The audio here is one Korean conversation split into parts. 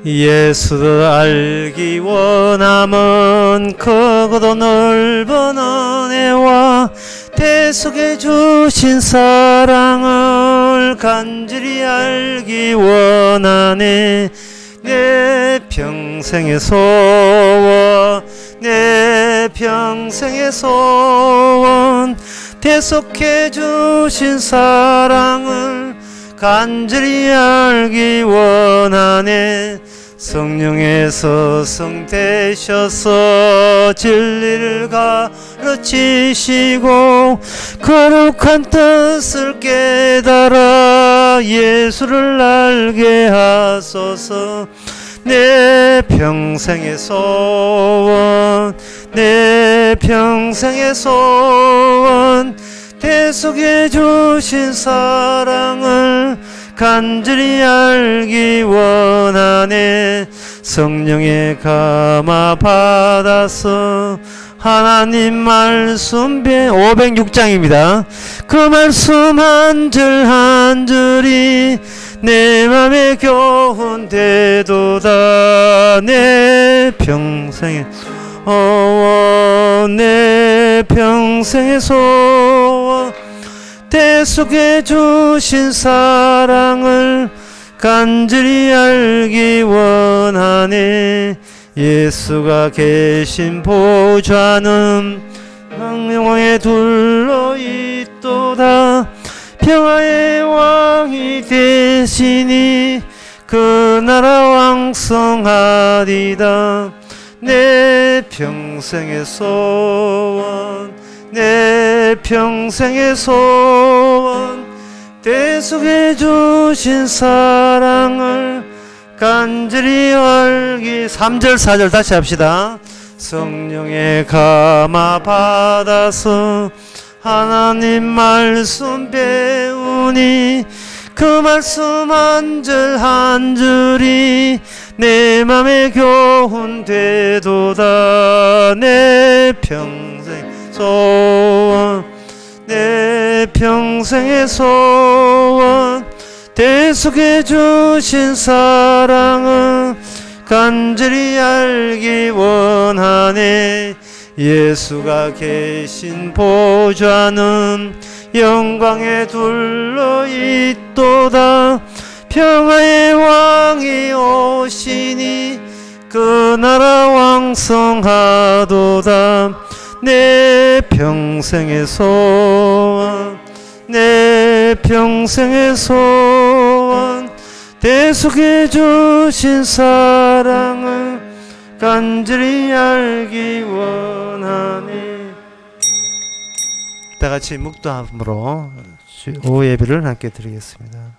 예수를 알기 원함은 크고도 넓은 은혜와 대속해 주신 사랑을 간절히 알기 원하네. 내 평생의 소원, 내 평생의 소원, 대속해 주신 사랑을 간절히 알기 원하네. 성령에서 성되셔서 진리를 가르치시고 거룩한 뜻을 깨달아 예수를 알게 하소서. 내 평생의 소원, 내 평생의 소원, 대속해 주신 사랑을 간절히 알기 원하네. 성령의 감화 받아서 하나님 말씀 506장입니다. 그 말씀 한 줄 한 줄이 내 맘에 교훈되도다. 내 평생의 소원, 내 평생의 소원, 대속해 주신 사랑을 간절히 알기 원하네. 예수가 계신 보좌는 영광에 둘러 있도다. 평화의 왕이 되시니 그 나라 왕성하리다. 내 평생의 소원, 내 평생의 소원, 대속해 주신 사랑을 간절히 알기. 3절 4절 다시 합시다. 성령의 감화 받아서 하나님 말씀 배우니 그 말씀 한 줄 한 줄이 내 맘에 교훈되도다. 내 평생 소원, 내 평생의 소원, 대속해 주신 사랑은 간절히 알기 원하네. 예수가 계신 보좌는 영광에 둘러 있도다. 평화의 왕이 오시니 그 나라 왕성하도다. 내 평생의 소원, 내 평생의 소원, 대속해 주신 사랑을 간절히 알기 원하네. 다 같이 묵도함으로 오후 예배를 함께 드리겠습니다.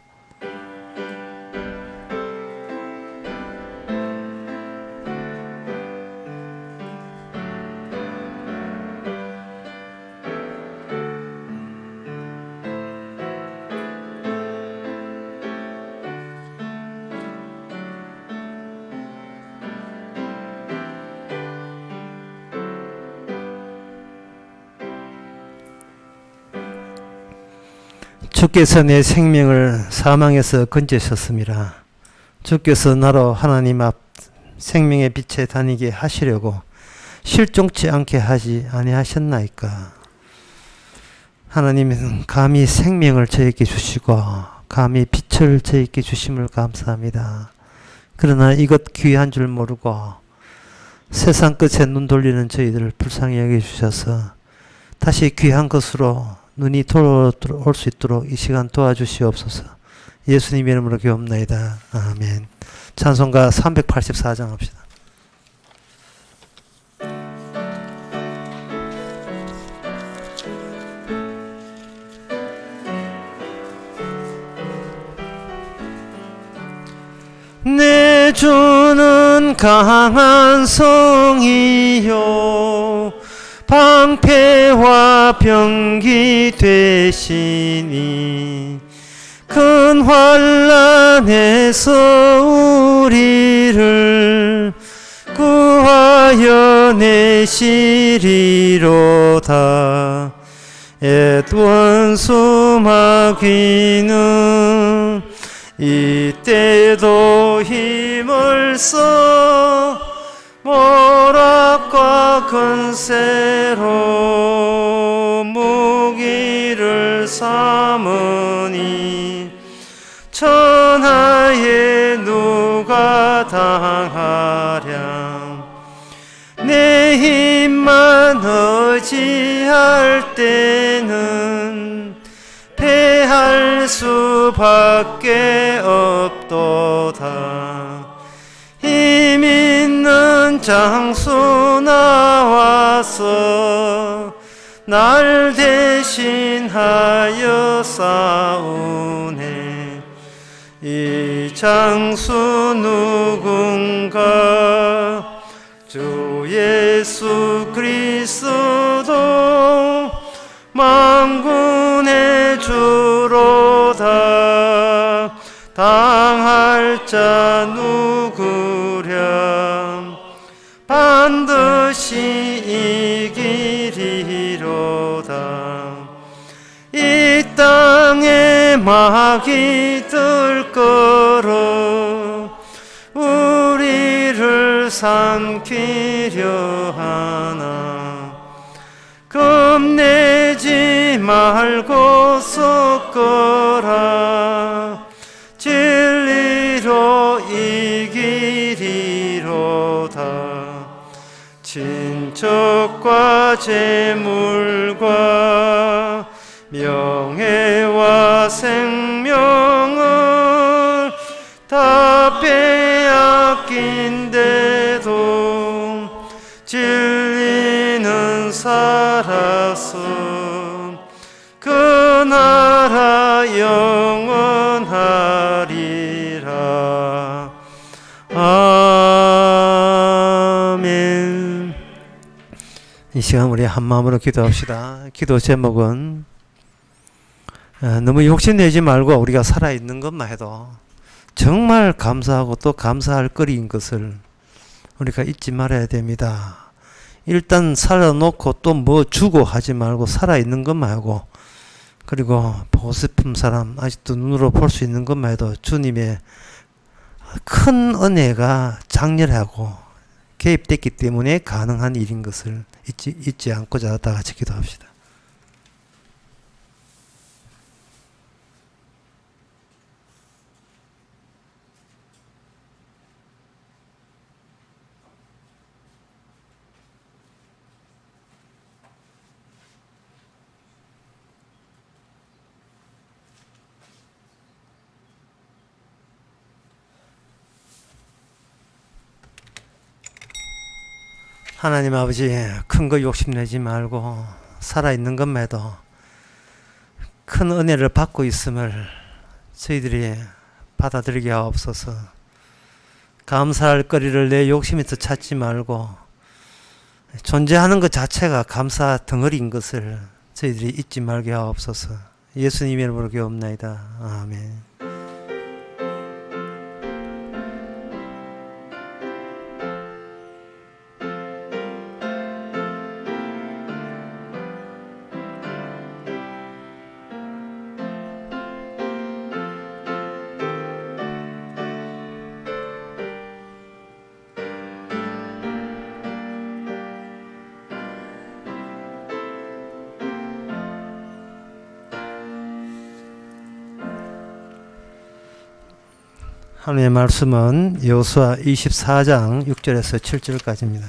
주께서 내 생명을 사망에서 건지셨습니다. 주께서 나로 하나님 앞 생명의 빛에 다니게 하시려고 실종치 않게 하지 아니하셨나이까. 하나님은 감히 생명을 저에게 주시고 감히 빛을 저에게 주심을 감사합니다. 그러나 이것 귀한 줄 모르고 세상 끝에 눈 돌리는 저희들을 불쌍히 여겨주셔서 다시 귀한 것으로 눈이 돌아올 수 있도록 이 시간 도와주시옵소서. 예수님 이름으로 기도합나이다. 아멘. 찬송가 384장 합시다. 내 주는 강한 성이요 방패와 병기 되시니 큰 환난에서 우리를 구하여 내시리로다. 옛 원수 마귀는 이때도 힘을 써 모락과 근세로 무기를 삼으니 천하에 누가 당하랴. 내 힘만 의지할 때는 패할 수밖에 없도다. 힘 있는 장수 나와서 날 대신하여 싸우네. 이 장수 누군가? 주 예수 그리스도 만군의 주로다. 당할 자 누구랴? 반드시 이기리로다. 이 땅에 마귀 들 거로 우리를 삼키려 하나. 겁내지 말고 섞어라. 진리로 이기리로다. 친척과 재물과 명예와 생명을 다 빼앗긴데도 진리는 살아서 그 나라 영원하리라. 아멘. 이 시간 우리 한 마음으로 기도합시다. 기도 제목은 너무 욕심내지 말고 우리가 살아있는 것만 해도 정말 감사하고 또 감사할 거리인 것을 우리가 잊지 말아야 됩니다. 일단 살아놓고 또 뭐 주고 하지 말고 살아있는 것만 하고, 그리고 보고 싶은 사람 아직도 눈으로 볼 수 있는 것만 해도 주님의 큰 은혜가 장렬하고 개입됐기 때문에 가능한 일인 것을 잊지 않고자 다 같이 기도합시다. 하나님 아버지, 큰 거 욕심내지 말고 살아있는 것만 해도 큰 은혜를 받고 있음을 저희들이 받아들이게 하옵소서. 감사할 거리를 내 욕심에서 찾지 말고 존재하는 것 자체가 감사 덩어리인 것을 저희들이 잊지 말게 하옵소서. 예수님의 이름으로 기도옵나이다. 아멘. 하나님의 말씀은 여호수아 24장 6절에서 7절까지입니다.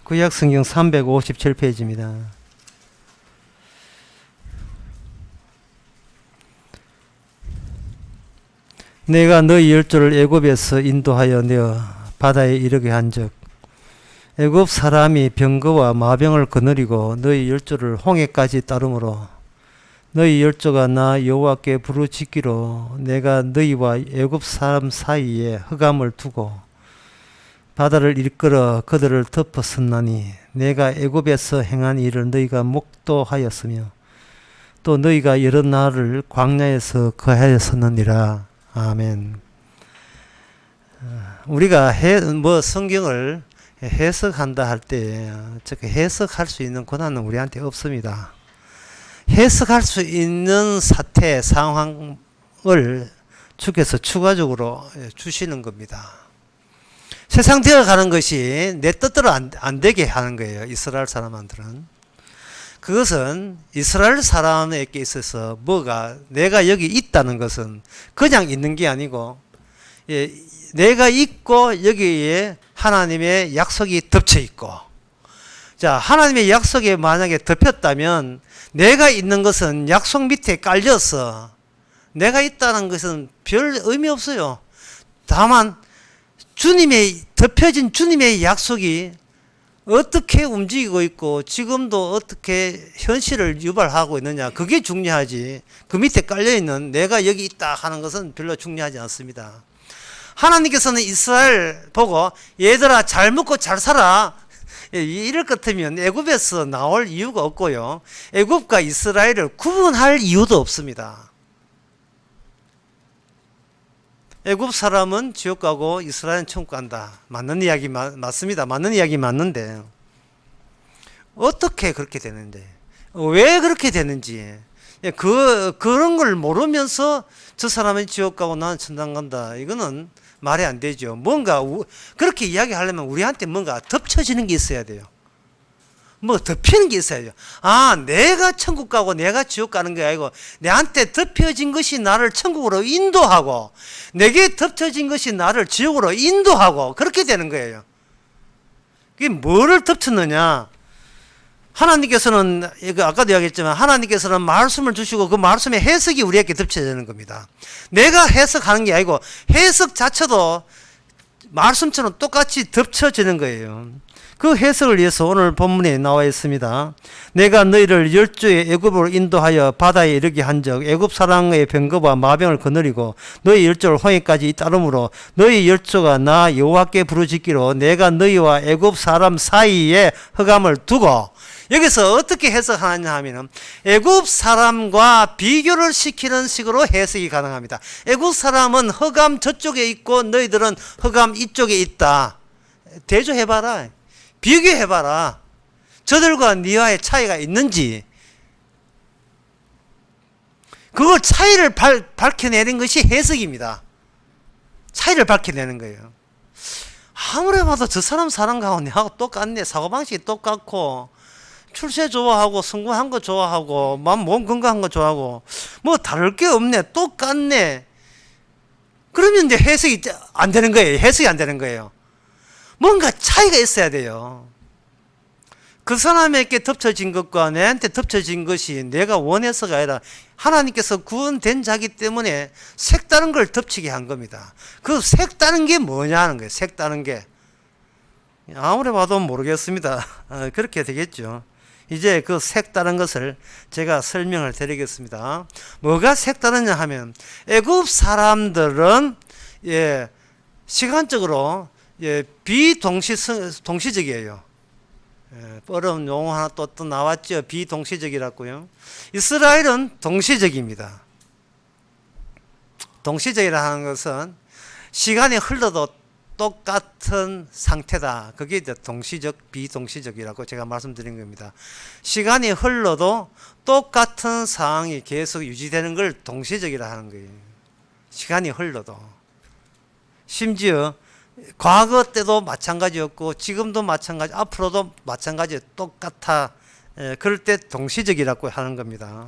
구약 성경 357페이지입니다. 내가 너희 열조를 애굽에서 인도하여 내어 바다에 이르게 한즉 애굽 사람이 병거와 마병을 거느리고 너희 열조를 홍해까지 따르므로 너희 열조가 나 여호와께 부르짖기로 내가 너희와 애굽 사람 사이에 흑암을 두고 바다를 일끌어 그들을 덮었었나니 내가 애굽에서 행한 일을 너희가 목도하였으며 또 너희가 여러 날을 광야에서 거하였었느니라. 아멘. 우리가 성경을 해석한다 할 때 해석할 수 있는 권한은 우리한테 없습니다. 해석할 수 있는 사태, 상황을 주께서 추가적으로 주시는 겁니다. 세상 되어가는 것이 내 뜻대로 안 되게 하는 거예요. 이스라엘 사람들은. 그것은 이스라엘 사람에게 있어서 뭐가 내가 여기 있다는 것은 그냥 있는 게 아니고 내가 있고 여기에 하나님의 약속이 덮쳐 있고, 자, 하나님의 약속에 만약에 덮였다면 내가 있는 것은 약속 밑에 깔려서 내가 있다는 것은 별 의미 없어요. 다만 주님의 덮여진 주님의 약속이 어떻게 움직이고 있고 지금도 어떻게 현실을 유발하고 있느냐, 그게 중요하지. 그 밑에 깔려있는 내가 여기 있다 하는 것은 별로 중요하지 않습니다. 하나님께서는 이스라엘 보고 얘들아 잘 먹고 잘 살아, 이럴 것 같으면 애굽에서 나올 이유가 없고요, 애굽과 이스라엘을 구분할 이유도 없습니다. 애굽 사람은 지옥 가고 이스라엘은 천국 간다. 맞는 이야기 맞습니다. 맞는 이야기 맞는데 어떻게 그렇게 되는데, 왜 그렇게 되는지, 그런 걸 모르면서 저 사람은 지옥 가고 나는 천당 간다, 이거는 말이 안 되죠. 뭔가 그렇게 이야기하려면 우리한테 뭔가 덮쳐지는 게 있어야 돼요. 뭐 덮이는 게 있어야 돼요. 아, 내가 천국 가고 내가 지옥 가는 게 아니고 내한테 덮여진 것이 나를 천국으로 인도하고 내게 덮쳐진 것이 나를 지옥으로 인도하고 그렇게 되는 거예요. 그게 뭐를 덮쳤느냐? 하나님께서는, 아까도 이야기했지만 하나님께서는 말씀을 주시고 그 말씀의 해석이 우리에게 덮쳐지는 겁니다. 내가 해석하는 게 아니고 해석 자체도 말씀처럼 똑같이 덮쳐지는 거예요. 그 해석을 위해서 오늘 본문에 나와 있습니다. 내가 너희를 열주의 애굽으로 인도하여 바다에 이르게 한즉 애굽 사람의 병거와 마병을 거느리고 너희 열조를 홍해까지 따르므로 너희 열조가 나 여호와께 부르짖기로 내가 너희와 애굽 사람 사이에 흑암을 두고, 여기서 어떻게 해석하느냐 하면은 애굽 사람과 비교를 시키는 식으로 해석이 가능합니다. 애굽 사람은 흑암 저쪽에 있고 너희들은 흑암 이쪽에 있다. 대조해봐라. 비교해봐라. 저들과 니와의 차이가 있는지. 그걸 차이를 밝혀내는 것이 해석입니다. 차이를 밝혀내는 거예요. 아무리 봐도 저 사람 사는 가운데 내하고 똑같네. 사고방식이 똑같고 출세 좋아하고 성공한 거 좋아하고 몸 건강한 거 좋아하고 뭐 다를 게 없네. 똑같네. 그러면 이제 해석이 안 되는 거예요. 해석이 안 되는 거예요. 뭔가 차이가 있어야 돼요. 그 사람에게 덮쳐진 것과 내한테 덮쳐진 것이 내가 원해서가 아니라 하나님께서 구원된 자기 때문에 색다른 걸 덮치게 한 겁니다. 그 색다른 게 뭐냐 하는 거예요. 색다른 게. 아무리 봐도 모르겠습니다. 그렇게 되겠죠. 이제 그 색다른 것을 제가 설명을 드리겠습니다. 뭐가 색다르냐 하면 애굽 사람들은 시간적으로 비동시적이에요. 어려운 용어 하나 또 나왔죠. 비동시적이라고요. 이스라엘은 동시적입니다. 동시적이라 하는 것은 시간이 흘러도 똑같은 상태다. 그게 이제 동시적, 비동시적이라고 제가 말씀드린 겁니다. 시간이 흘러도 똑같은 상황이 계속 유지되는 걸 동시적이라 하는 거예요. 시간이 흘러도. 심지어 과거 때도 마찬가지였고 지금도 마찬가지, 앞으로도 마찬가지, 똑같아. 그럴 때 동시적이라고 하는 겁니다.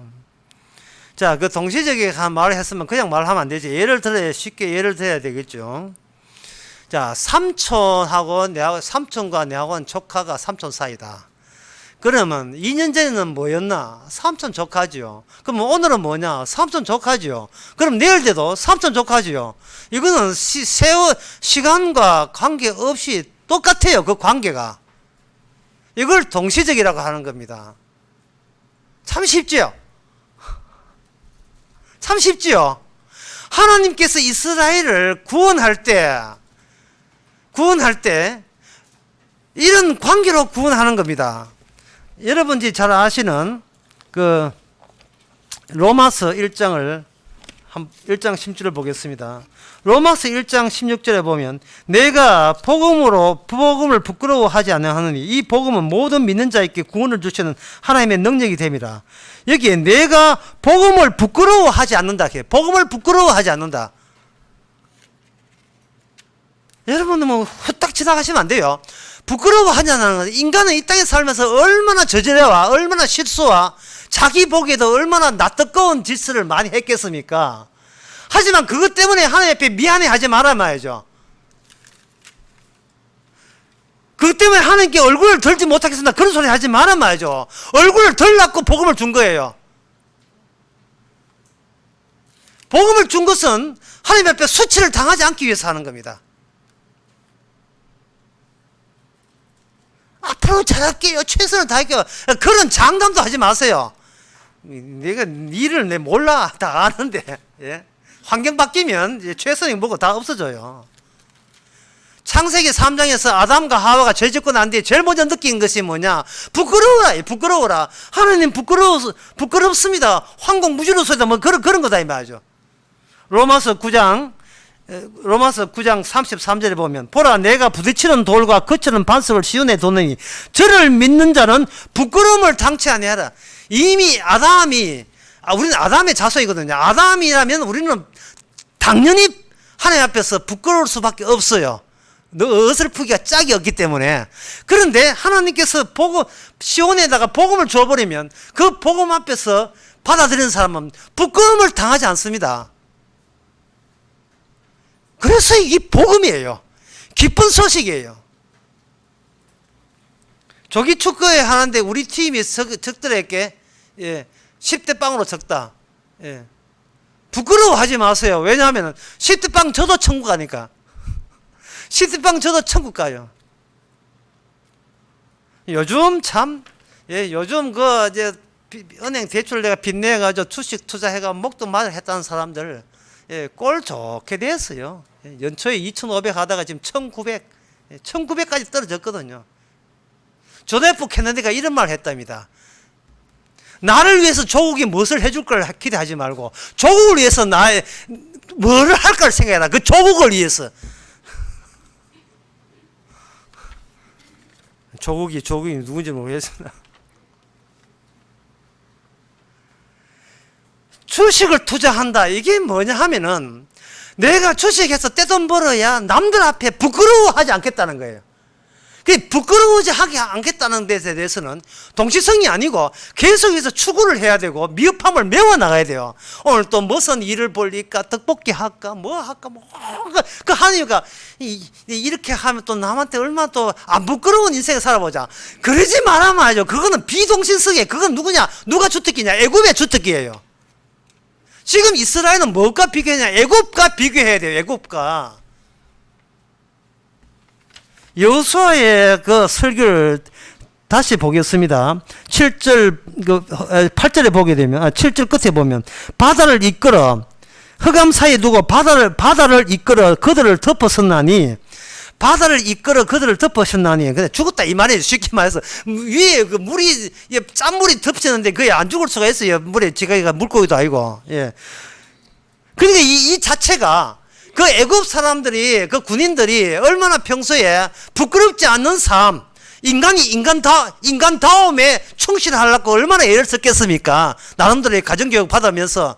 자, 그 동시적이라고 말을 했으면 그냥 말하면 안 되지. 쉽게 예를 들어야 되겠죠. 자, 삼촌과 내하고는 조카가 삼촌 사이다. 그러면 2년 전에는 뭐였나? 삼촌 조카죠. 그럼 오늘은 뭐냐? 삼촌 조카죠. 그럼 내일도 삼촌 조카죠. 이거는 시간과 관계없이 똑같아요. 그 관계가. 이걸 동시적이라고 하는 겁니다. 참 쉽죠? 참 쉽죠? 하나님께서 이스라엘을 구원할 때 이런 관계로 구원하는 겁니다. 여러분들이 잘 아시는 그 로마서 1장을 1장 16절을 보겠습니다. 로마서 1장 16절에 보면 내가 복음을 부끄러워하지 아니하느니 이 복음은 모든 믿는 자에게 구원을 주시는 하나님의 능력이 됨이라. 여기에 내가 복음을 부끄러워하지 않는다. 복음을 부끄러워하지 않는다. 여러분은 뭐 후딱 지나가시면 안 돼요. 부끄러워하냐는 건 인간은 이 땅에 살면서 얼마나 저지레와 얼마나 실수와 자기 보기에도 얼마나 낯뜨거운 짓을 많이 했겠습니까? 하지만 그것 때문에 하나님 앞에 미안해하지 말아 말이죠. 그것 때문에 하나님께 얼굴을 들지 못하겠습니다. 그런 소리 하지 말아 말이죠. 얼굴을 들라고 복음을 준 거예요. 복음을 준 것은 하나님 앞에 수치를 당하지 않기 위해서 하는 겁니다. 앞으로 잘할게요. 최선을 다할게요. 그런 장담도 하지 마세요. 내가 일을 내 몰라. 다 아는데. 예? 환경 바뀌면 이제 최선이 뭐고 다 없어져요. 창세기 3장에서 아담과 하와가 죄 짓고 난 뒤에 제일 먼저 느낀 것이 뭐냐? 부끄러워라. 부끄러워라. 하나님 부끄럽습니다. 황공무지로서다. 뭐 그런 거다 이 말이죠. 로마서 9장 33절에 보면 보라 내가 부딪히는 돌과 거치는 반석을 시온에 두느니 저를 믿는 자는 부끄러움을 당치 아니하라. 이미 우리는 아담의 자손이거든요. 아담이라면 우리는 당연히 하나님 앞에서 부끄러울 수밖에 없어요. 어설프기가 짝이 없기 때문에. 그런데 하나님께서 시온에다가 복음을 줘버리면 그 복음 앞에서 받아들이는 사람은 부끄러움을 당하지 않습니다. 그래서 이게 복음이에요. 기쁜 소식이에요. 조기 축구회 하는데 우리 팀이 적들에게 10대 빵으로 졌다. 부끄러워하지 마세요. 왜냐하면 10대 빵 저도 천국 가니까. 10대 빵 저도 천국 가요. 요즘 참 요즘 은행 대출 내가 빚내가지고 주식 투자해가 목돈 맞아 했다는 사람들 꼴 좋게 됐어요. 연초에 2,500 하다가 지금 1,900까지 떨어졌거든요. 존 F 케네디가 이런 말을 했답니다. 나를 위해서 조국이 무엇을 해줄 걸 기대하지 말고 조국을 위해서 뭐를 할 걸 생각해라. 그 조국을 위해서. 조국이 누군지 모르겠습니다. 주식을 투자한다. 이게 뭐냐 하면은 내가 주식해서 떼돈 벌어야 남들 앞에 부끄러워하지 않겠다는 거예요. 부끄러워하지 않겠다는 데에 대해서는 동시성이 아니고 계속해서 추구를 해야 되고 미흡함을 메워나가야 돼요. 오늘 또 무슨 일을 벌릴까? 떡볶이 할까? 뭐 할까? 그 하니까 이렇게 하면 또 남한테 얼마나 또 안 부끄러운 인생을 살아보자. 그러지 말아 말이죠. 그거는 비동신성이에요. 그건 누구냐? 누가 주특기냐? 애굽의 주특기예요. 지금 이스라엘은 뭐가 비교하냐? 애굽과 비교해야 돼요. 애굽과. 여호수아의 그 설교를 다시 보겠습니다. 8절에 보게 되면 7절 끝에 보면 바다를 이끌어 흑암 사이에 두고 바다를 이끌어 그들을 덮었었나니 바다를 이끌어 그들을 덮으셨나니. 근데 죽었다 이 말이에요. 쉽게 말해서 위에 그 물이 짠물이 덮치는데 그게 안 죽을 수가 있어요. 물에 지가 물고기도 아니고. 예. 그러니까 이 자체가 그 애굽 사람들이 그 군인들이 얼마나 평소에 부끄럽지 않는 삶, 인간다움에 충실하려고 얼마나 애를 썼겠습니까? 나름대로의 가정교육 받으면서.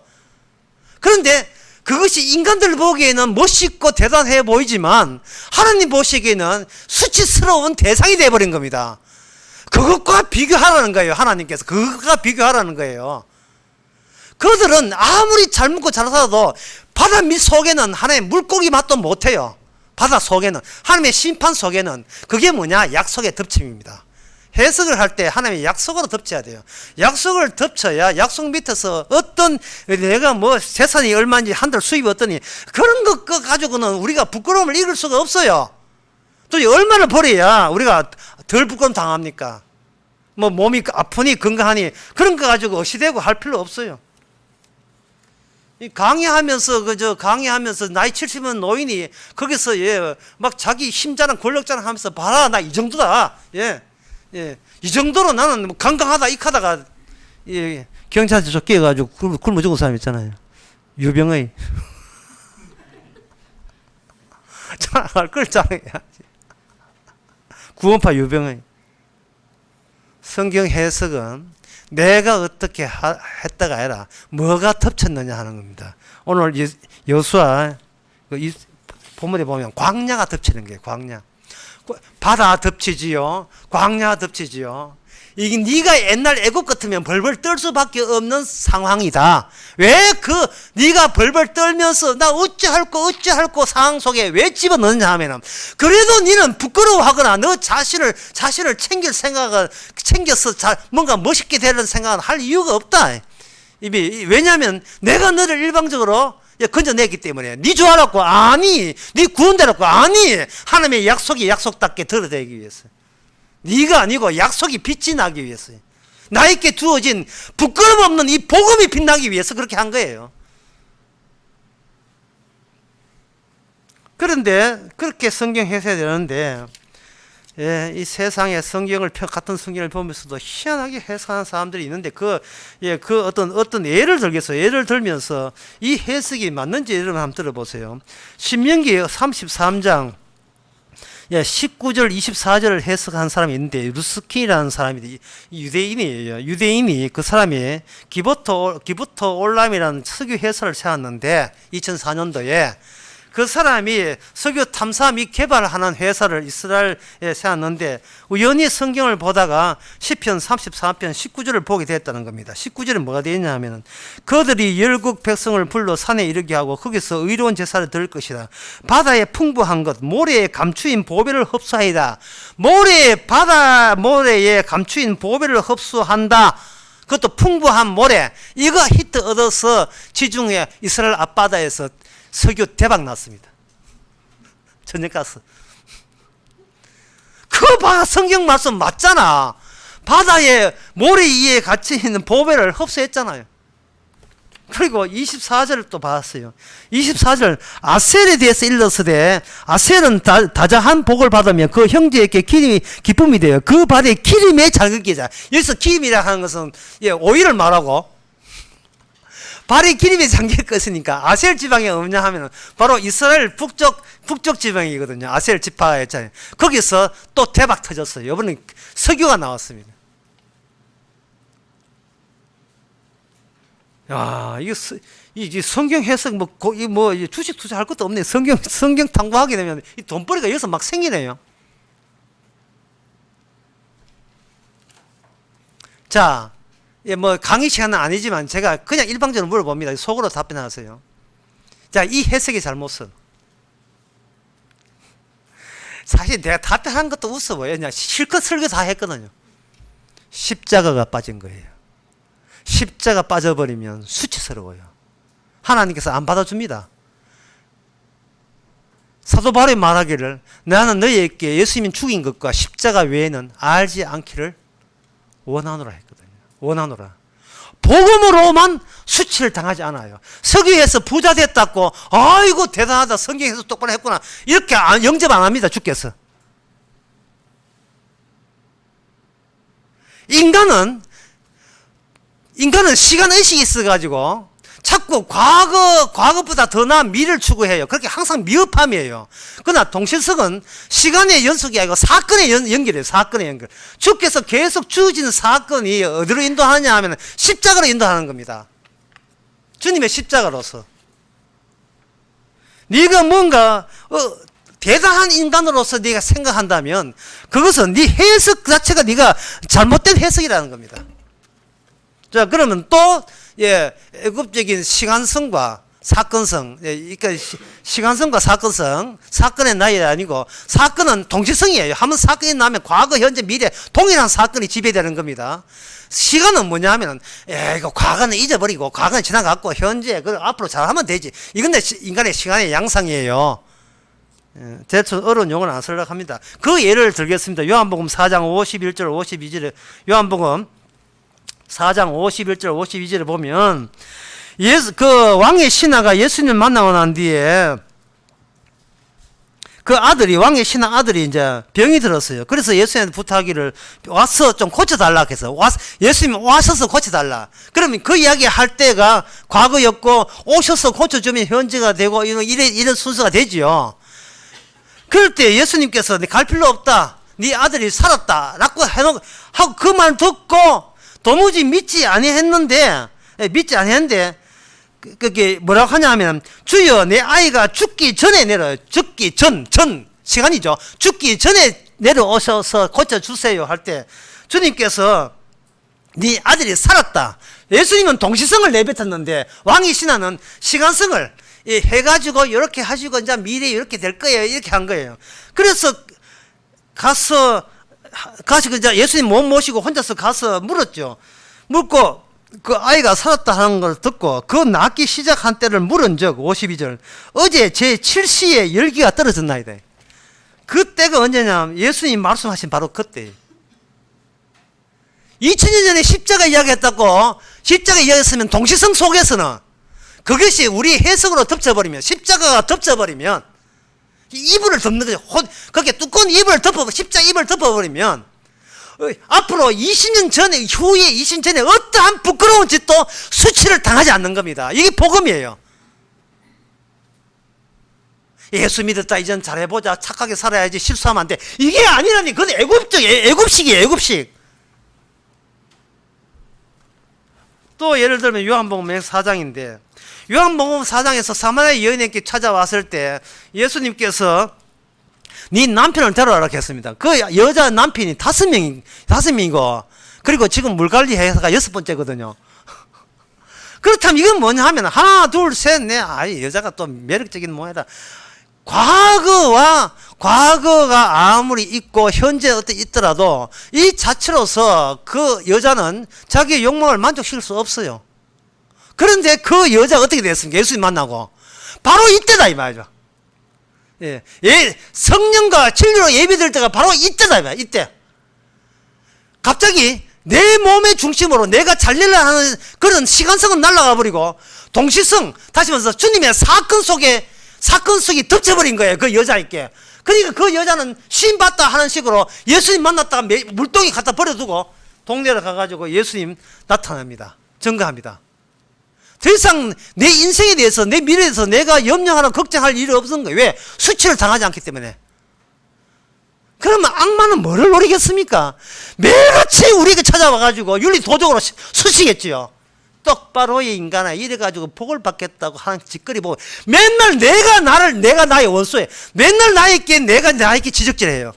그런데 그것이 인간들 보기에는 멋있고 대단해 보이지만 하나님 보시기에는 수치스러운 대상이 되어버린 겁니다. 그것과 비교하라는 거예요. 하나님께서 그것과 비교하라는 거예요. 그들은 아무리 잘 먹고 잘 살아도 바다 밑 속에는 하나님의 물고기 맛도 못해요. 바다 속에는 하나님의 심판 속에는 그게 뭐냐? 약속의 덮침입니다. 해석을 할 때 하나님의 약속으로 덮쳐야 돼요. 약속을 덮쳐야 약속 밑에서 어떤 내가 뭐 재산이 얼마인지 한 달 수입이 어떠니 그런 것 가지고는 우리가 부끄러움을 이길 수가 없어요. 또 얼마나 벌어야 우리가 덜 부끄러움 당합니까? 뭐 몸이 아프니 건강하니 그런 거 가지고 어시되고 할 필요 없어요. 강의하면서 강의하면서 나이 70은 노인이 거기서 막 자기 힘자랑 권력자랑 하면서 봐라 나 이 정도다. 이 정도로 나는 뭐 건강하다 익하다가 경찰한테 쫓겨가지고 굶어 죽은 사람 있잖아요. 유병의. 그걸 짱해야지. 구원파 유병의. 성경 해석은 내가 어떻게 했다가 아니라 뭐가 덮쳤느냐 하는 겁니다. 오늘 여수와 본문에 보면 광야가 덮치는 거예요. 광야. 바다 덮치지요. 광야 덮치지요. 이게 네가 옛날 애국 같으면 벌벌 떨 수밖에 없는 상황이다. 왜 네가 벌벌 떨면서 나 어찌할꼬 상황 속에 왜 집어넣느냐 하면은 그래도 너는 부끄러워하거나 너 자신을 챙겨서 뭔가 멋있게 되는 생각을 할 이유가 없다. 왜냐하면 내가 너를 일방적으로 건져냈기 때문에 네 좋아라고 아니, 네 구원되라고 아니, 하나님의 약속이 약속답게 들어되기 위해서. 네가 아니고 약속이 빛이 나기 위해서요. 나에게 두어진 부끄럼 없는 이 복음이 빛나기 위해서 그렇게 한 거예요. 그런데 그렇게 성경 해석해야 되는데 이 세상에 같은 성경을 보면서도 희한하게 해석하는 사람들이 있는데 어떤 예를 들겠어요. 예를 들면서 이 해석이 맞는지 여러분 한번 들어보세요. 신명기 33장 19절 24절을 해석한 사람이 있는데 루스킨이라는 사람이 유대인이에요. 유대인이 그 사람이 기부터 올람이라는 석유 회사를 세웠는데 2004년도에 그 사람이 석유 탐사 및 개발하는 회사를 이스라엘에 세웠는데 우연히 성경을 보다가 시편 34편 19절을 보게 됐다는 겁니다. 19절에 뭐가 되어 있냐 하면 그들이 열국 백성을 불러 산에 이르게 하고 거기서 의로운 제사를 드릴 것이다. 바다에 풍부한 것 모래에 감추인 보배를 흡수하이다. 모래에 감추인 보배를 흡수한다. 그것도 풍부한 모래. 이거 히트 얻어서 지중해 이스라엘 앞바다에서 석유 대박 났습니다. 천연가스. 그거 봐, 성경 말씀 맞잖아. 바다에 모래 위에 갇혀 있는 보배를 흡수했잖아요. 그리고 24절을 또 봤어요. 24절 아셀에 대해서 읽었으되 아셀은 다자한 복을 받으면 그 형제에게 기쁨이 돼요. 그 발에 기름의 자극이자. 여기서 기름이라 하는 것은 오일을 말하고 발이 기름에 잠길 것이니까 아셀 지방에 없냐 하면 바로 이스라엘 북쪽 지방이거든요. 아셀 지파가 있잖아요. 거기서 또 대박 터졌어요. 이번에 석유가 나왔습니다. 야, 이게 성경 해석 주식 투자할 것도 없네. 성경 탐구하게 되면 이 돈벌이가 여기서 막 생기네요. 자, 강의 시간은 아니지만 제가 그냥 일방적으로 물어봅니다. 속으로 답변하세요. 자, 이 해석이 잘못은 사실 내가 답변한 것도 웃어 보여요. 그냥 실컷 설교 다 했거든요. 십자가가 빠진 거예요. 십자가 빠져버리면 수치스러워요. 하나님께서 안 받아줍니다. 사도 바울이 말하기를 나는 너희에게 예수님이 죽인 것과 십자가 외에는 알지 않기를 원하노라 했거든요. 원하노라. 복음으로만 수치를 당하지 않아요. 석유에서 부자 됐다고 아이고 대단하다 성경에서 똑바로 했구나 이렇게 영접 안 합니다. 주께서. 인간은 시간의식이 있어가지고 자꾸 과거보다 더 나은 미래를 추구해요. 그렇게 항상 미흡함이에요. 그러나 동실성은 시간의 연속이 아니고 사건의 연결이에요. 사건의 연결. 주께서 계속 주어진 사건이 어디로 인도하느냐 하면 십자가로 인도하는 겁니다. 주님의 십자가로서. 네가 뭔가 대단한 인간으로서 네가 생각한다면 그것은 네 해석 자체가 네가 잘못된 해석이라는 겁니다. 자, 그러면 또 애국적인 시간성과 사건성, 그러니까 시간성과 사건성, 사건의 나이 아니고 사건은 동시성이에요. 한번 사건이 나면 과거, 현재, 미래 동일한 사건이 지배되는 겁니다. 시간은 뭐냐면 이거 과거는 잊어버리고 과거는 지나갔고 현재 앞으로 잘하면 되지. 이건 인간의 시간의 양상이에요. 대충 어려운 용어는 안 쓰려고 합니다. 그 예를 들겠습니다. 요한복음 4장 51절 52절에 요한복음 4장 51절 52절에 보면 그 왕의 신하가 예수님 만나고 난 뒤에 그 아들이, 왕의 신하 아들이 이제 병이 들었어요. 그래서 예수님한테 부탁하기를 와서 좀 고쳐달라 해서 예수님 와셔서 고쳐달라. 그러면 그 이야기 할 때가 과거였고 오셔서 고쳐주면 현재가 되고 이런 순서가 되지요. 그럴 때 예수님께서 갈 필요 없다. 네 아들이 살았다. 라고 해놓고 하고 그 말 듣고 도무지 믿지 아니했는데 그게 뭐라고 하냐면 주여 내 아이가 죽기 전에 죽기 전 시간이죠. 죽기 전에 내려오셔서 고쳐주세요 할 때 주님께서 네 아들이 살았다. 예수님은 동시성을 내뱉었는데 왕의 신하는 시간성을 해가지고 이렇게 하시고 이제 미래 이렇게 될 거예요 이렇게 한 거예요. 그래서 가서 이제 예수님 못 모시고 혼자서 가서 물었죠. 묻고 그 아이가 살았다 하는 걸 듣고 그 낳기 시작한 때를 물은 적 52절 어제 제 7시에 열기가 떨어졌나이다. 그때가 언제냐 예수님 말씀하신 바로 그때 2000년 전에 십자가 이야기했다고 십자가 이야기했으면 동시성 속에서는 그것이 우리 해석으로 덮쳐버리면 십자가가 덮쳐버리면 이불을 덮는 거죠. 그렇게 두꺼운 이불을 십자가 이불을 덮어버리면 앞으로 20년 전에 후에 20년 전에 어떠한 부끄러운 짓도 수치를 당하지 않는 겁니다. 이게 복음이에요. 예수 믿었다 이젠 잘해보자 착하게 살아야지 실수하면 안 돼. 이게 아니라니. 그건 애굽식이에요. 애굽식. 또 예를 들면 요한복음 4장인데 요한복음 4장에서 사마리아 여인에게 찾아왔을 때 예수님께서 네 남편을 데려와라 했습니다. 그 여자 남편이 5명이고 그리고 지금 물관리 회사가 6번째거든요. 그렇다면 이건 뭐냐 하면 하나 둘 셋 넷 여자가 또 매력적인 모양이다. 과거가 아무리 있고 현재 어떻게 있더라도 이 자체로서 그 여자는 자기의 욕망을 만족시킬 수 없어요. 그런데 그 여자가 어떻게 됐습니까? 예수님 만나고 바로 이때다 이 말이죠. 성령과 진리로 예비될 때가 바로 이때다 이 말이야. 이때 갑자기 내 몸의 중심으로 내가 잘리려 하는 그런 시간성은 날아가 버리고 동시성 다시 말해서 주님의 사건 속에 덮쳐버린 거예요. 그 여자에게. 그러니까 그 여자는 신받다 하는 식으로 예수님 만났다가 물동이 갖다 버려두고 동네로 가가지고 예수님 나타납니다. 증거합니다. 더 이상 내 인생에 대해서 내 미래에 대해서 내가 염려하는 걱정할 일이 없는 거예요. 왜? 수치를 당하지 않기 때문에. 그러면 악마는 뭐를 노리겠습니까? 매일같이 우리에게 찾아와가지고 윤리도적으로 수치겠지요. 똑바로의 인간아 이래가지고 복을 받겠다고 하는 짓거리 보고 맨날 내가 나의 원수예요. 맨날 내가 나에게 지적질해요.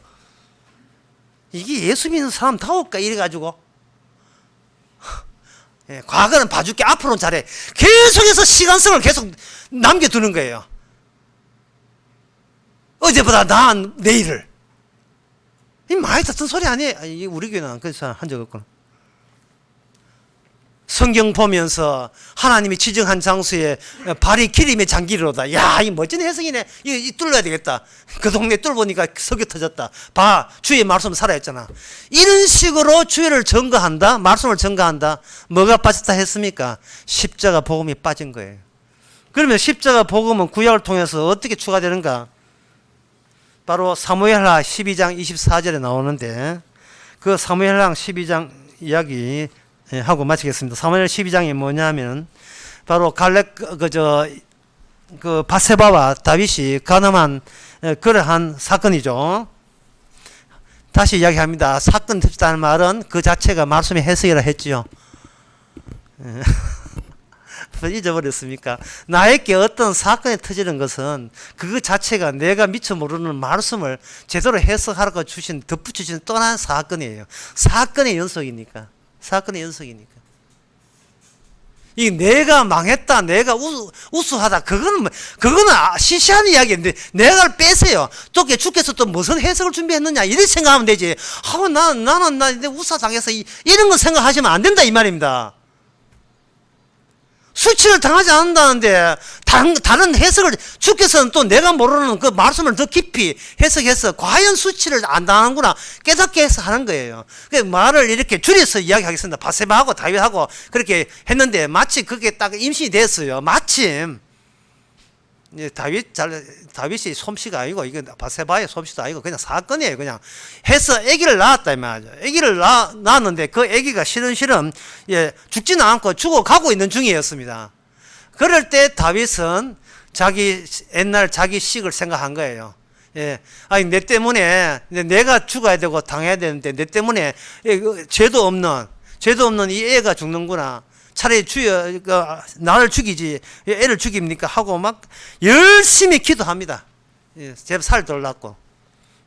이게 예수 믿는 사람 다울까 이래가지고 과거는 봐줄게 앞으로는 잘해. 계속해서 시간성을 계속 남겨두는 거예요. 어제보다 나은 내일을. 이 많이 듣던 소리 아니에요. 우리 교회는 그래서 한 적 없구나. 성경 보면서 하나님이 지정한 장소에 발이 기름의 장기로다. 야, 이 멋진 해석이네. 이거 뚫어야 되겠다. 그 동네 뚫어보니까 석유 터졌다. 봐, 주의 말씀 살아있잖아. 이런 식으로 주의를 증거한다. 말씀을 증거한다. 뭐가 빠졌다 했습니까? 십자가 복음이 빠진 거예요. 그러면 십자가 복음은 구약을 통해서 어떻게 추가되는가? 바로 사무엘하 12장 24절에 나오는데 그 사무엘하 12장 이야기 하고 마치겠습니다. 사무엘 12장이 뭐냐면 바로 그 바세바와 다윗이 간음한 그러한 사건이죠. 다시 이야기합니다. 사건 터졌다는 말은 그 자체가 말씀의 해석이라 했지요. 잊어버렸습니까? 나에게 어떤 사건이 터지는 것은 그 자체가 내가 미처 모르는 말씀을 제대로 해석하라고 덧붙여주신 또 하나의 사건이에요. 사건의 연속이니까. 이 내가 망했다, 내가 우수하다, 그거는 시시한 이야기인데, 내가 빼세요. 또 주께서 또 무슨 해석을 준비했느냐, 이렇게 생각하면 되지. 나는 우수당해서 이런 거 생각하시면 안 된다, 이 말입니다. 수치를 당하지 않는다는데 다른 해석을 주께서는 또 내가 모르는 그 말씀을 더 깊이 해석해서 과연 수치를 안 당하는구나 깨닫게 해서 하는 거예요. 그 말을 이렇게 줄여서 이야기하겠습니다. 바세바하고 다윗하고 그렇게 했는데 마치 그게 딱 임신이 됐어요. 마침 예, 다윗이 솜씨가 아니고, 이게 바세바의 솜씨도 아니고, 그냥 사건이에요. 그냥 해서 아기를 낳았다, 이 말이죠. 아기를 낳았는데, 그 아기가 실은, 예, 죽지는 않고 죽어가고 있는 중이었습니다. 그럴 때 다윗은 옛날 자기 식을 생각한 거예요. 예, 아니, 내 때문에, 내가 죽어야 되고 당해야 되는데, 내 때문에, 죄도 없는 이 애가 죽는구나. 차라리 나를 죽이지, 애를 죽입니까? 하고 막 열심히 기도합니다. 예, 제 살 덜 낳고.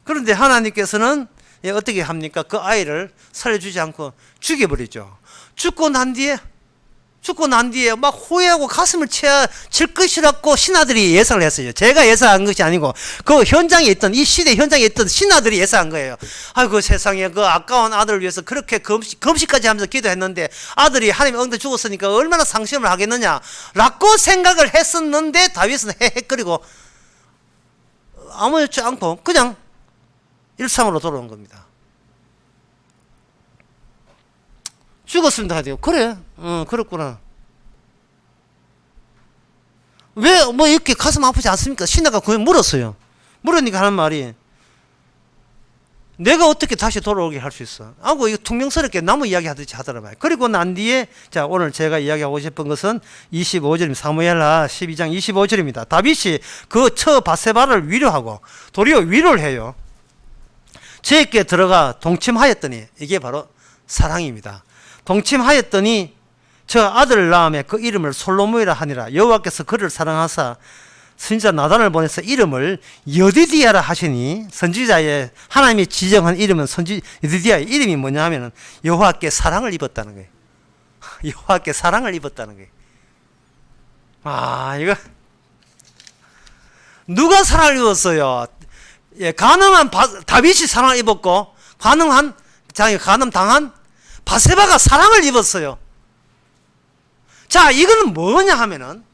그런데 하나님께서는 어떻게 합니까? 그 아이를 살려주지 않고 죽여버리죠. 죽고 난 뒤에 막 후회하고 가슴을 칠 것이라고 신하들이 예상을 했어요. 제가 예상한 것이 아니고 그 현장에 있던, 이 시대 현장에 있던 신하들이 예상한 거예요. 아이고 세상에, 그 아까운 아들을 위해서 그렇게 금식까지 하면서 기도했는데 아들이 하나님 응대 죽었으니까 얼마나 상심을 하겠느냐 라고 생각을 했었는데, 다윗은 헤헤거리고 아무렇지 않고 그냥 일상으로 돌아온 겁니다. 죽었습니다 하대요. 그래, 그렇구나. 왜 뭐 이렇게 가슴 아프지 않습니까? 신하가 그냥 물었어요. 물으니까 하는 말이, 내가 어떻게 다시 돌아오게 할 수 있어? 하고 이거 퉁명스럽게 나무 이야기 하듯이 하더라고요. 그리고 난 뒤에, 자, 오늘 제가 이야기하고 싶은 것은 25절입니다. 사무엘하 12장 25절입니다. 다윗이 그 처 바세바를 위로하고 도리어 위로를 해요. 저에게 들어가 동침하였더니, 이게 바로 사랑입니다. 동침하였더니 저 아들을 낳음에 그 이름을 솔로몬이라 하니라. 여호와께서 그를 사랑하사 선지자 나단을 보내서 이름을 여디디아라 하시니, 선지자의 하나님이 지정한 이름은 여디디아의 이름이 뭐냐 하면은 여호와께 사랑을 입었다는 거예요. 여호와께 사랑을 입었다는 거예요. 아, 이거 누가 사랑을 입었어요? 예, 가늠한 다윗이 사랑을 입었고, 가늠 당한 바세바가 사랑을 입었어요. 자, 이거는 뭐냐 하면은,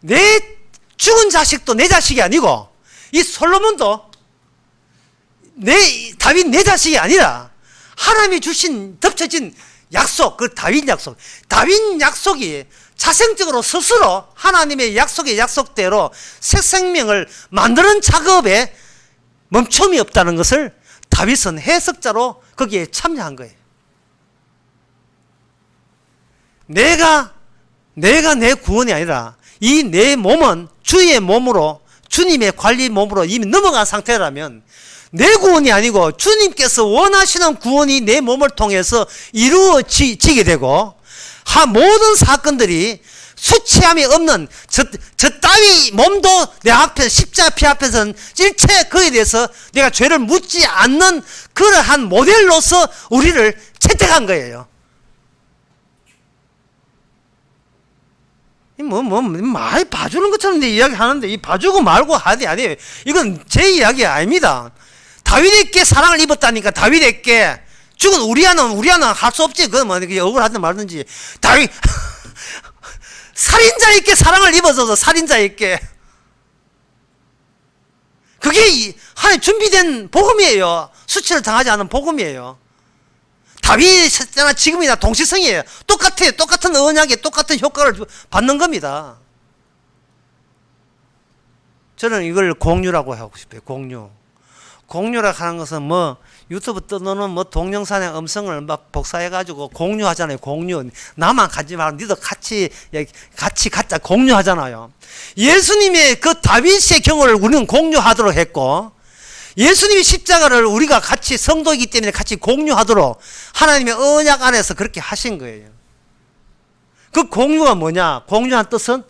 내 죽은 자식도 내 자식이 아니고, 이 솔로몬도 다윗 내 자식이 아니라 하나님이 주신 덮쳐진 약속, 그 다윗 약속이 자생적으로 스스로 하나님의 약속의 약속대로 새 생명을 만드는 작업에 멈춤이 없다는 것을 다윗은 해석자로 거기에 참여한 거예요. 내가 내 구원이 아니라 이 내 몸은 주의 몸으로, 주님의 관리 몸으로 이미 넘어간 상태라면 내 구원이 아니고 주님께서 원하시는 구원이 내 몸을 통해서 이루어지게 되고, 모든 사건들이 수치함이 없는 저 따위 몸도 내 앞에 십자가 피 앞에서는 일체 그에 대해서 내가 죄를 묻지 않는 그러한 모델로서 우리를 채택한 거예요. 많이 봐주는 것처럼 내 이야기 하는데, 이 봐주고 말고 하지 아니에요. 이건 제 이야기 아닙니다. 다윗에게 사랑을 입었다니까. 다윗에게 죽은 우리아는 할 수 없지. 그건 뭐 억울하든 말든지. 다윗 살인자에게 사랑을 입어서 살인자에게, 그게 하나님 준비된 복음이에요. 수치를 당하지 않은 복음이에요. 다윗이나 지금이나 동시성이에요. 똑같은 언약에 똑같은 효과를 받는 겁니다. 저는 이걸 공유라고 하고 싶어요. 공유라고 하는 것은 뭐 유튜브 떠놓는 뭐 동영상의 음성을 막 복사해가지고 공유하잖아요. 공유. 나만 가지 말고 니도 같이 갖자 공유하잖아요. 예수님의 그 다윗의 경우를 우리는 공유하도록 했고, 예수님의 십자가를 우리가 같이 성도이기 때문에 같이 공유하도록 하나님의 언약 안에서 그렇게 하신 거예요. 그 공유가 뭐냐? 공유한 뜻은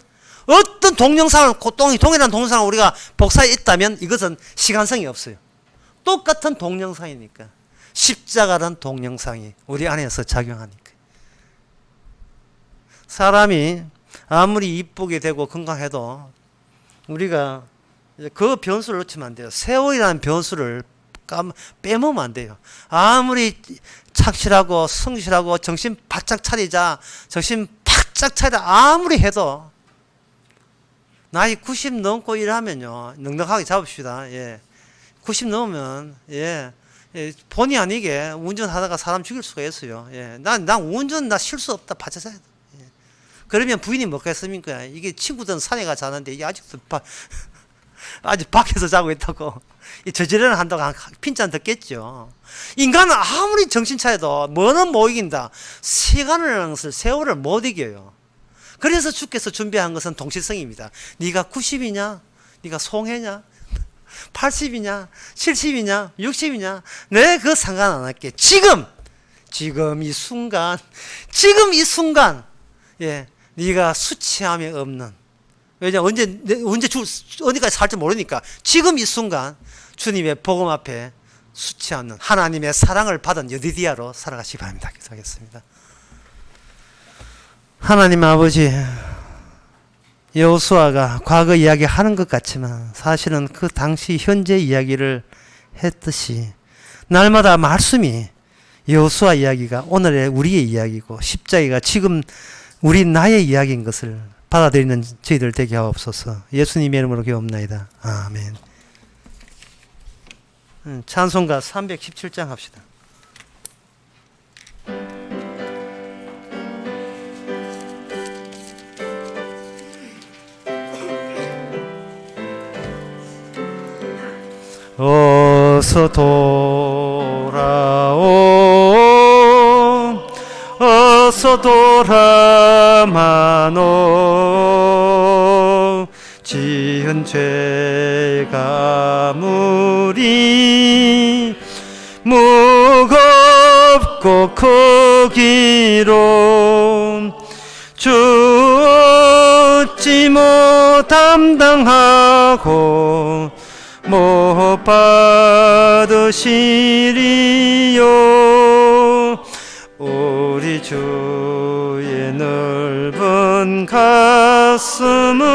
어떤 동영상을, 동일한 동영상을 우리가 복사했다면 이것은 시간성이 없어요. 똑같은 동영상이니까. 십자가라는 동영상이 우리 안에서 작용하니까. 사람이 아무리 이쁘게 되고 건강해도 우리가 그 변수를 놓치면 안 돼요. 세월이라는 변수를 빼먹으면 안 돼요. 아무리 착실하고 성실하고 정신 바짝 차리자, 아무리 해도 나이 90 넘고 일하면요, 넉넉하게 잡읍시다. 예. 90 넘으면, 예, 본의 아니게 운전하다가 사람 죽일 수가 있어요. 예. 난 운전 실수 없다. 바쳐서야 돼. 예. 그러면 부인이 뭐겠습니까? 이게 친구들은 산에 가 자는데 이게 아직도 아직 밖에서 자고 있다고. 저지레는 한다고 핀잔 듣겠죠. 인간은 아무리 정신 차려도 뭐는 못 이긴다. 시간이라는 것을, 세월을 못 이겨요. 그래서 주께서 준비한 것은 동실성입니다. 네가 90이냐? 네가 송해냐? 80이냐? 70이냐? 60이냐? 내 그 상관 안 할게. 지금 이 순간, 예, 네가 수치함이 없는. 왜냐, 어디까지 살지 모르니까 지금 이 순간 주님의 복음 앞에 수치 않는 하나님의 사랑을 받은 여디디아로 살아가시기 바랍니다. 기도하겠습니다. 하나님 아버지, 여호수아가 과거 이야기 하는 것 같지만 사실은 그 당시 현재 이야기를 했듯이 날마다 말씀이 여호수아 이야기가 오늘의 우리의 이야기고 십자가가 지금 나의 이야기인 것을 받아들이는 저희들 되게 하옵소서. 예수님의 이름으로 기도합나이다. 아멘. 찬송가 317장 합시다. 어서 돌아오, 어서 돌아마노. 지은 죄가 무리 무겁고 크기로 주 어찌 못 담당하고 못 받으시리요. 우리 주의 넓은 가슴은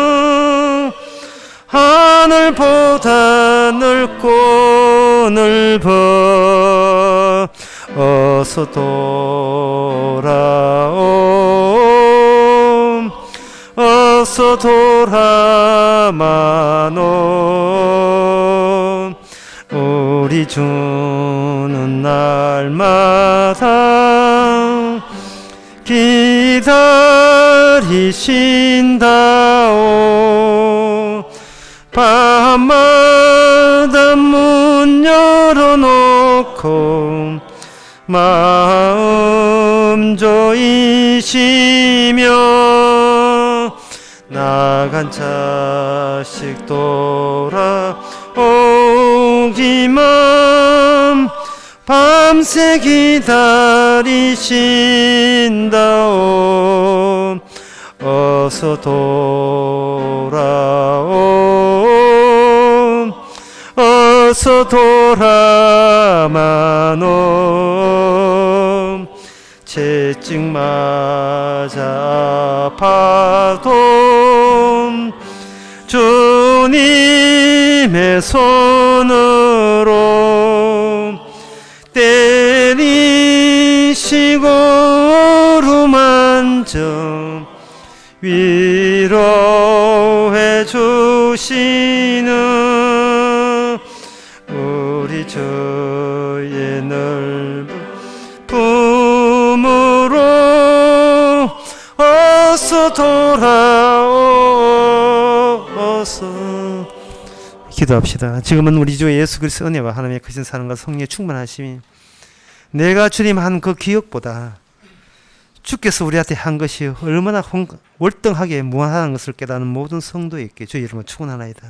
하늘보다 넓고 넓어. 어서 돌아오, 어서 돌아마노. 우리 주는 날마다 기다리신다오. 밤마다 문 열어놓고 마음 조이시며 나간 자식 돌아오기만 밤새 기다리신다오. 어서 돌아오, 어서 돌아마노. 채찍 맞아 아파도 주님의 손으로 때리시고 어루만져 위로해 주시는 우리 주의 넓은 품으로 어서 돌아오소서. 기도합시다. 지금은 우리 주 예수 그리스도의 은혜와 하나님의 크신 사랑과 성령의 충만하심이 내가 주님 한 그 기억보다 주께서 우리한테 한 것이 얼마나 월등하게 무한하다는 것을 깨닫는 모든 성도에게 주의 이름으로 축원하나이다.